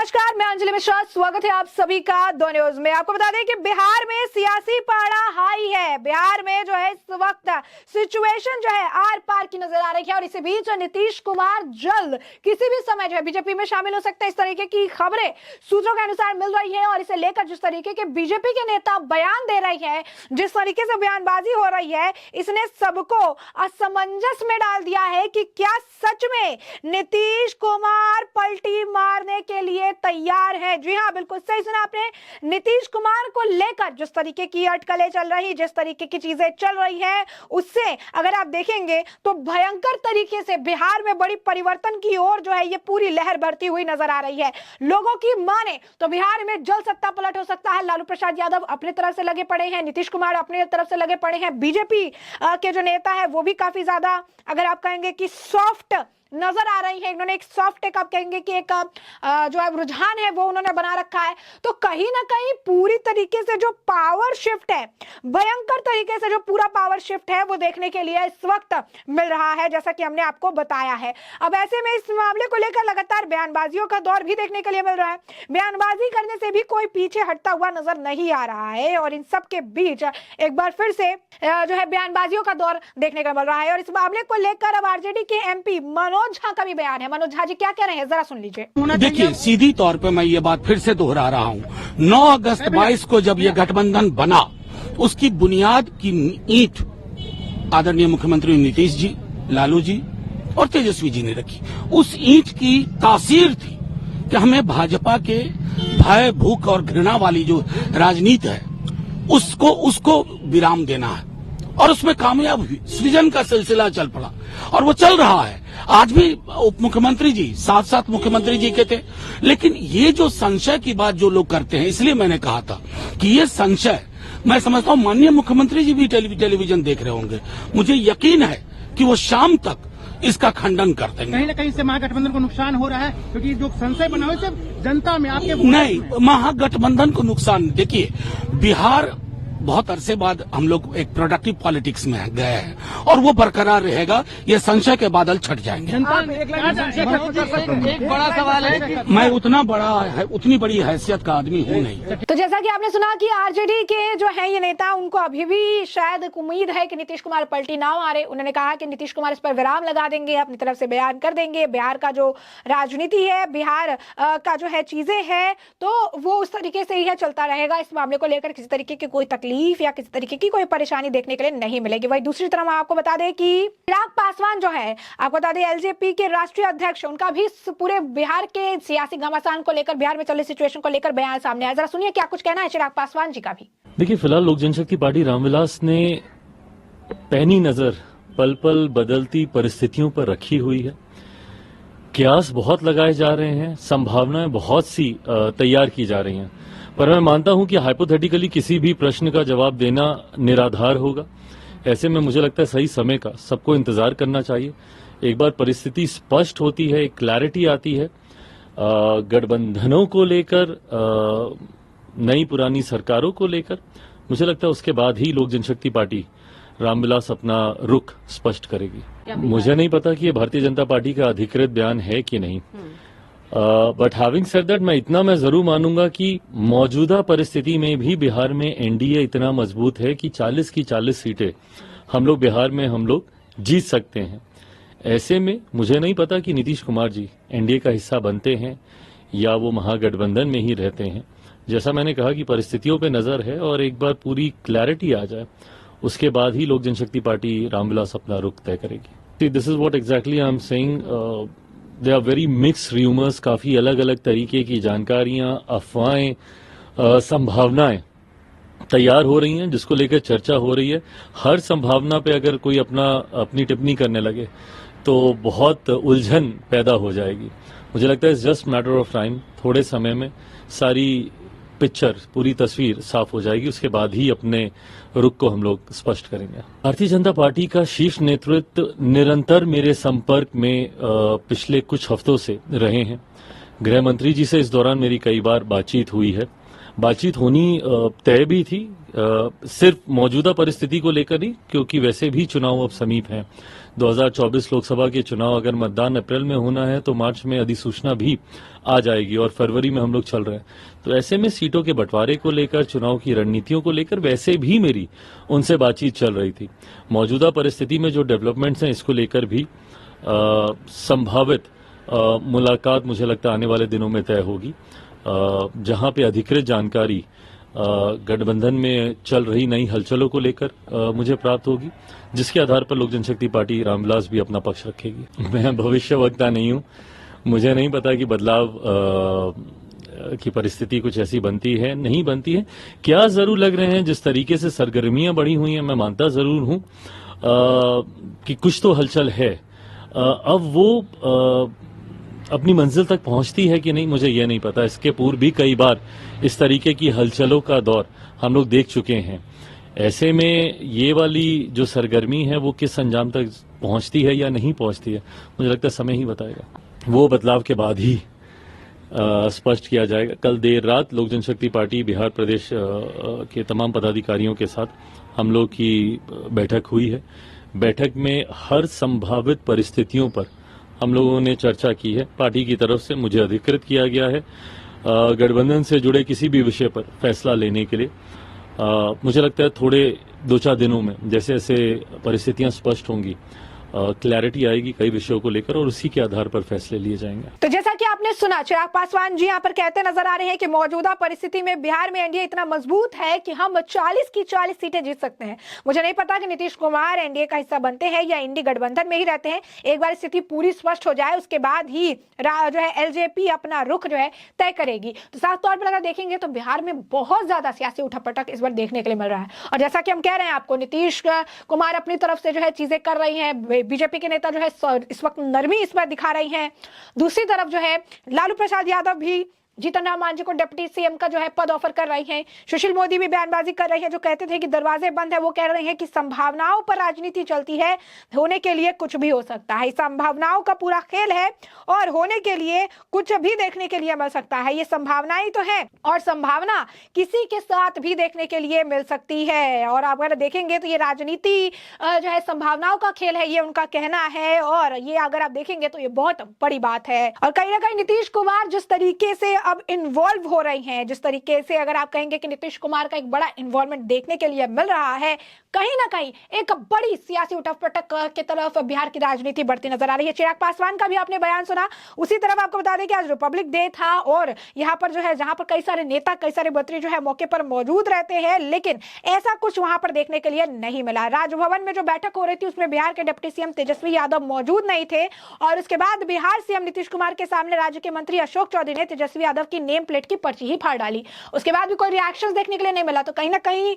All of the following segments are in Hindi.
नमस्कार, मैं अंजलि मिश्रा। स्वागत है आप सभी का दो न्यूज में। आपको बता दें कि बिहार में सियासी पारा हाई है। बिहार में जो है इस वक्त सिचुएशन जो है आर पार की नजर आ रही है और इसी बीच नीतीश कुमार जल्द किसी भी समय जो है बीजेपी में शामिल हो सकते हैं, इस तरीके की खबरें सूत्रों के अनुसार मिल रही है। और इसे लेकर जिस तरीके के बीजेपी के नेता बयान दे रहे हैं, जिस तरीके से बयानबाजी हो रही है, इसने सबको असमंजस में डाल दिया है कि क्या सच में नीतीश कुमार पलटी मारने के लिए तैयार है। जी हां, बिल्कुल सही सुना आपने। नीतीश कुमार को लेकर जिस तरीके की अटकलें चल रही, जिस तरीके की चीजें चल रही हैं, उससे अगर आप देखेंगे तो भयंकर तरीके से बिहार में बड़ी परिवर्तन की ओर जो है ये पूरी लहर बढ़ती हुई नजर आ रही है। लोगों की माने तो बिहार में जल्द सत्ता पलट हो सकता है। लालू प्रसाद यादव अपने तरफ से लगे पड़े हैं, नीतीश कुमार अपने तरफ से लगे पड़े हैं, बीजेपी के जो नेता है वो भी काफी ज्यादा अगर आप कहेंगे कि सॉफ्ट नजर आ रही है। इन्होंने एक सॉफ्ट एक आप कहेंगे कि एक जो है रुझान है वो उन्होंने बना रखा है। तो कहीं ना कहीं पूरी तरीके से जो पावर शिफ्ट है, भयंकर तरीके से जो पूरा पावर शिफ्ट है वो देखने के लिए इस वक्त मिल रहा है, जैसा कि हमने आपको बताया है। अब ऐसे में इस मामले को लेकर लगातार बयानबाजियों का दौर भी देखने के लिए मिल रहा है। बयानबाजी करने से भी कोई पीछे हटता हुआ नजर नहीं आ रहा है और इन सब के बीच एक बार फिर से जो है बयानबाजियों का दौर देखने को मिल रहा है। और इस मामले को लेकर अब आरजेडी के एमपी मनोज झा का भी बयान है। मनोज झा जी क्या कह रहे हैं, जरा सुन लीजिए। देखिए, सीधी तौर पे मैं ये बात फिर से दोहरा रहा हूँ। 9 अगस्त 22 को जब ये गठबंधन बना, उसकी बुनियाद की ईंट आदरणीय मुख्यमंत्री नीतीश जी, लालू जी और तेजस्वी जी ने रखी। उस ईंट की तासीर थी कि हमें भाजपा के भय, भूख और घृणा वाली जो राजनीति है उसको विराम देना है और उसमें कामयाब हुई। सृजन का सिलसिला चल पड़ा और वो चल रहा है। आज भी उप मुख्यमंत्री जी साथ साथ मुख्यमंत्री जी के थे। लेकिन ये जो संशय की बात जो लोग करते हैं, इसलिए मैंने कहा था कि ये संशय, मैं समझता हूँ माननीय मुख्यमंत्री जी भी टेलीविजन देख रहे होंगे। मुझे यकीन है कि वो शाम तक इसका खंडन कर देंगे। कहीं न कहीं से महागठबंधन को नुकसान हो रहा है, क्योंकि जो संशय बना हुआ है जनता में आपके नहीं, महागठबंधन को नुकसान, देखिए बिहार बहुत अरसे बाद हम लोग एक प्रोडक्टिव पॉलिटिक्स में गए हैं और वो बरकरार रहेगा। ये संशय के बादल छट जाएंगे। एक बड़ा सवाल है कि मैं उतनी बड़ी हैसियत का आदमी हूँ नहीं। तो जैसा कि आपने सुना कि आरजेडी के जो है ये नेता, उनको अभी भी शायद उम्मीद है कि नीतीश कुमार पलटी ना मारे। उन्होंने कहा कि नीतीश कुमार इस पर विराम लगा देंगे, अपनी तरफ से बयान कर देंगे। बिहार का जो राजनीति है, बिहार का जो है चीजें है, तो वो उस तरीके से ही है, चलता रहेगा। इस मामले को लेकर किसी तरीके की कोई तकलीफ या किसी तरीके की कोई परेशानी देखने के लिए नहीं मिलेगी। वही दूसरी तरफ आपको बता दें कि चिराग पासवान जो है, आपको बता दें एलजेपी के राष्ट्रीय अध्यक्ष, उनका भी पूरे बिहार के सियासी घमासान को लेकर, बिहार में चल रही सिचुएशन को लेकर बयान सामने आया। जरा सुनिए क्या कुछ कहना है चिराग पासवान जी का भी। देखिए, फिलहाल लोक जनशक्ति पार्टी रामविलास ने पैनी नजर पल पल बदलती परिस्थितियों पर रखी हुई है। कयास बहुत लगाए जा रहे हैं, संभावनाएं बहुत सी तैयार की जा रही हैं, पर मैं मानता हूं कि हाइपोथेटिकली किसी भी प्रश्न का जवाब देना निराधार होगा। ऐसे में मुझे लगता है सही समय का सबको इंतजार करना चाहिए। एक बार परिस्थिति स्पष्ट होती है, एक क्लैरिटी आती है गठबंधनों को लेकर, नई पुरानी सरकारों को लेकर, मुझे लगता है उसके बाद ही लोक जनशक्ति पार्टी रामविलास अपना रुख स्पष्ट करेगी। मुझे नहीं पता कि ये भारतीय जनता पार्टी का अधिकृत बयान है कि नहीं, बट हैविंग सेड दैट, मैं जरूर मानूंगा कि मौजूदा परिस्थिति में भी बिहार में एनडीए इतना मजबूत है कि 40 की 40 सीटें हम लोग बिहार में जीत सकते हैं। ऐसे में मुझे नहीं पता कि नीतीश कुमार जी एनडीए का हिस्सा बनते हैं या वो महागठबंधन में ही रहते हैं। जैसा मैंने कहा कि परिस्थितियों पे नजर है और एक बार पूरी क्लैरिटी आ जाए, उसके बाद ही लोक जनशक्ति पार्टी रामविलास अपना रुख तय करेगी। This is what exactly I am saying. They are very mix rumours, काफी अलग अलग तरीके की जानकारियां, अफवाहें, संभावनाएं तैयार हो रही हैं, जिसको लेकर चर्चा हो रही है। हर संभावना पे अगर कोई अपनी टिप्पणी करने लगे तो बहुत उलझन पैदा हो जाएगी। मुझे लगता है जस्ट मैटर ऑफ टाइम, थोड़े समय में सारी पिक्चर, पूरी तस्वीर साफ हो जाएगी। उसके बाद ही अपने रुख को हम लोग स्पष्ट करेंगे। भारतीय जनता पार्टी का शीर्ष नेतृत्व निरंतर मेरे संपर्क में पिछले कुछ हफ्तों से रहे हैं। गृह मंत्री जी से इस दौरान मेरी कई बार बातचीत हुई है बातचीत होनी तय भी थी, सिर्फ मौजूदा परिस्थिति को लेकर नहीं, क्योंकि वैसे भी चुनाव अब समीप हैं। 2024 लोकसभा के चुनाव अगर मतदान अप्रैल में होना है तो मार्च में अधिसूचना भी आ जाएगी और फरवरी में हम लोग चल रहे हैं। तो ऐसे में सीटों के बंटवारे को लेकर, चुनाव की रणनीतियों को लेकर वैसे भी मेरी उनसे बातचीत चल रही थी। मौजूदा परिस्थिति में जो डेवलपमेंट्स हैं इसको लेकर भी संभावित मुलाकात मुझे लगता है आने वाले दिनों में तय होगी, जहां पे अधिकृत जानकारी गठबंधन में चल रही नई हलचलों को लेकर मुझे प्राप्त होगी, जिसके आधार पर लोक जनशक्ति पार्टी रामविलास भी अपना पक्ष रखेगी। मैं भविष्यवक्ता नहीं हूं, मुझे नहीं पता कि बदलाव की परिस्थिति कुछ ऐसी बनती है नहीं बनती है। क्या जरूर लग रहे हैं जिस तरीके से सरगर्मियां बढ़ी हुई हैं, मैं मानता जरूर हूं कि कुछ तो हलचल है। अब वो अपनी मंजिल तक पहुंचती है कि नहीं मुझे यह नहीं पता। इसके पूर्व भी कई बार इस तरीके की हलचलों का दौर हम लोग देख चुके हैं। ऐसे में ये वाली जो सरगर्मी है वो किस अंजाम तक पहुंचती है या नहीं पहुंचती है, मुझे लगता है समय ही बताएगा। वो बदलाव के बाद ही स्पष्ट किया जाएगा। कल देर रात लोक जनशक्ति पार्टी बिहार प्रदेश के तमाम पदाधिकारियों के साथ हम लोग की बैठक हुई है। बैठक में हर संभावित परिस्थितियों पर हम लोगों ने चर्चा की है। पार्टी की तरफ से मुझे अधिकृत किया गया है गठबंधन से जुड़े किसी भी विषय पर फैसला लेने के लिए। मुझे लगता है थोड़े 2-4 दिनों में जैसे जैसे परिस्थितियां स्पष्ट होंगी, क्लैरिटी आएगी कई विषयों को लेकर और उसी के आधार पर फैसले लिए जाएंगे। तो जैसा कि आपने सुना, चिराग पासवान जी यहाँ पर कहते नजर आ रहे हैं कि मौजूदा परिस्थिति में बिहार में एनडीए इतना मजबूत है कि हम 40 की 40 सीटें जीत सकते हैं। मुझे नहीं पता कि नीतीश कुमार एनडीए का हिस्सा बनते हैं या इंडी गठबंधन में ही रहते हैं। एक बार स्थिति पूरी स्पष्ट हो जाए उसके बाद ही जो है एलजेपी अपना रुख जो है तय करेगी। तो साफ तौर पर अगर देखेंगे तो बिहार में बहुत ज्यादा सियासी उठापटक इस बार देखने के लिए मिल रहा है। और जैसा कि हम कह रहे हैं आपको, नीतीश कुमार अपनी तरफ से जो है चीजें कर रही हैं, बीजेपी के नेता जो है इस वक्त नरमी इस पर दिखा रही हैं। दूसरी तरफ जो है लालू प्रसाद यादव भी जीतन राम मांझी को डिप्टी सीएम का जो है पद ऑफर कर रही हैं। सुशील मोदी भी बयानबाजी कर रही है, जो कहते थे कि दरवाजे बंद है, वो कह रहे हैं कि संभावनाओं पर राजनीति चलती है, होने के लिए कुछ भी हो सकता है। संभावनाओं का पूरा खेल है और होने के लिए कुछ भी देखने के लिए मिल सकता है। ये संभावनाएं तो है और संभावना किसी के साथ भी देखने के लिए मिल सकती है। और आप अगर देखेंगे तो ये राजनीति जो है संभावनाओं का खेल है, ये उनका कहना है। और ये अगर आप देखेंगे तो ये बहुत बड़ी बात है। और कहीं ना कहीं नीतीश कुमार जिस तरीके से अब इन्वॉल्व हो रही हैं, जिस तरीके से अगर आप कहेंगे कि नीतीश कुमार का एक बड़ा इन्वॉल्वमेंट देखने के लिए मिल रहा है, कहीं ना कहीं एक बड़ी सियासी उठापटक की तरफ बिहार की राजनीति बढ़ती नजर आ रही है। चिराग पासवान का भी आपने बयान सुना, उसी तरफ आपको बता दें कि आज रिपब्लिक डे था और यहाँ पर जो है जहां पर कई सारे नेता, कई सारे मंत्री जो है मौके पर मौजूद रहते हैं, लेकिन ऐसा कुछ वहां पर देखने के लिए नहीं मिला। राजभवन में जो बैठक हो रही थी उसमें बिहार के डिप्टी सीएम तेजस्वी यादव मौजूद नहीं थे और उसके बाद बिहार सीएम नीतीश कुमार के सामने राज्य के मंत्री अशोक चौधरी ने तेजस्वी यादव की नेम प्लेट की पर्ची ही फाड़ डाली। उसके बाद भी कोई रिएक्शन देखने के लिए नहीं मिला। तो कहीं ना कहीं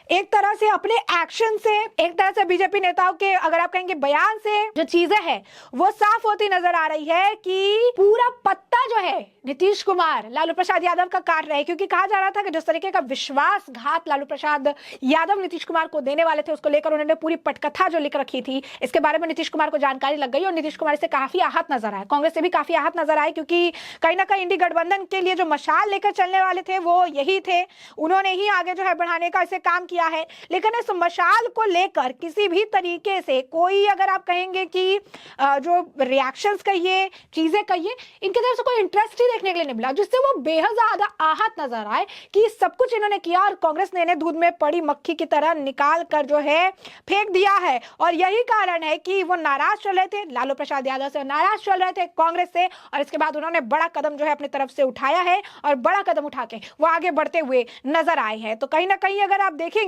एक तरह से अपने एक्शन से, एक तरह से बीजेपी नेताओं के अगर आप कहेंगे बयान से जो चीजें हैं वो साफ होती नजर आ रही है कि पूरा पत्ता जो है नीतीश कुमार लालू प्रसाद यादव का काट रहे हैं। क्योंकि कहा जा रहा था कि जिस तरीके का विश्वासघात लालू प्रसाद यादव नीतीश कुमार को देने वाले थे, उसको लेकर उन्होंने पूरी पटकथा जो लिख रखी थी, इसके बारे में नीतीश कुमार को जानकारी लग गई और नीतीश कुमार से काफी आहत नजर आए, कांग्रेस से भी काफी आहत नजर आए। क्योंकि कहीं ना कहीं इंडी गठबंधन के लिए जो मशाल लेकर चलने वाले थे वो यही थे, उन्होंने ही आगे जो है बढ़ाने का इसे काम किया है। लेकिन इस मशाल को लेकर किसी भी तरीके से कोई अगर आप कहेंगे कि जो रिएक्शंस कहिए, चीजें कहिए, इनकी तरफ से कोई इंटरेस्ट ही देखने के लिए नहीं मिला, जिससे वो बेहद ज्यादा आहत नजर आए कि सब कुछ इन्होंने किया और कांग्रेस ने इन्हें दूध में पड़ी मक्खी की तरह निकाल कर जो है फेंक दिया है। और यही कारण है कि वो नाराज चल रहे थे, लालू प्रसाद यादव से नाराज चल रहे थे, कांग्रेस से, और इसके बाद उन्होंने बड़ा कदम जो है अपनी तरफ से उठाया है और बड़ा कदम उठा के वो आगे बढ़ते हुए नजर आए हैं। तो कहीं ना कहीं अगर आप देखेंगे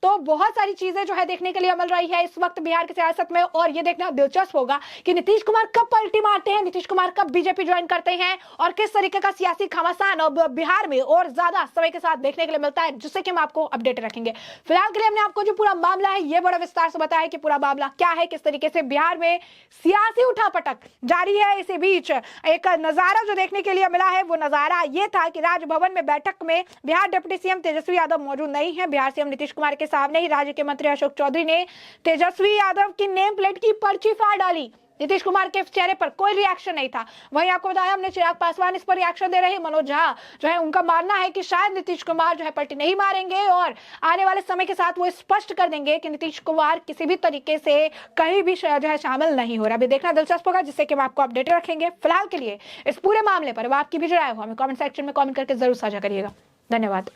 तो बहुत सारी चीजें जो है देखने के लिए मिल रही है इस वक्त बिहार की सियासत में। और ये देखना दिलचस्प होगा कि नीतीश कुमार कब पलटी मारते हैं, नीतीश कुमार कब बीजेपी ज्वाइन करते हैं और किस तरीके का सियासी घमासान अब बिहार में और ज्यादा समय के साथ देखने के लिए मिलता है, जिससे कि हम आपको अपडेट रखेंगे। फिलहाल के लिए हमने आपको जो पूरा मामला है ये बड़ा विस्तार से बताया कि पूरा मामला क्या है, किस तरीके से बिहार में सियासी उठापटक जारी है। इसी बीच एक नजारा जो देखने के लिए मिला है वो नजारा ये था कि राजभवन में बैठक में बिहार डिप्टी सीएम तेजस्वी यादव मौजूद नहीं है। बिहार सीएम नीतीश कुमार के सामने ही राज्य के मंत्री अशोक चौधरी ने तेजस्वी यादव की नेम प्लेट की पर्ची फाड़ डाली। नीतीश कुमार के चेहरे पर कोई रिएक्शन नहीं था। वहीं आपको बताया हमने चिराग पासवान इस पर रिएक्शन दे रहे हैं। मनोज झा जो है उनका मानना है कि शायद नीतीश कुमार जो है पलटी नहीं मारेंगे और आने वाले समय के साथ वो स्पष्ट कर देंगे कि नीतीश कुमार किसी भी तरीके से कहीं भी जो है शामिल नहीं हो रहा। अभी देखना दिलचस्प होगा, जिससे कि हम आपको अपडेट रखेंगे। फिलहाल के लिए इस पूरे मामले पर आपकी भी जो राय हो हमें कमेंट सेक्शन में कमेंट करके जरूर साझा करिएगा। धन्यवाद।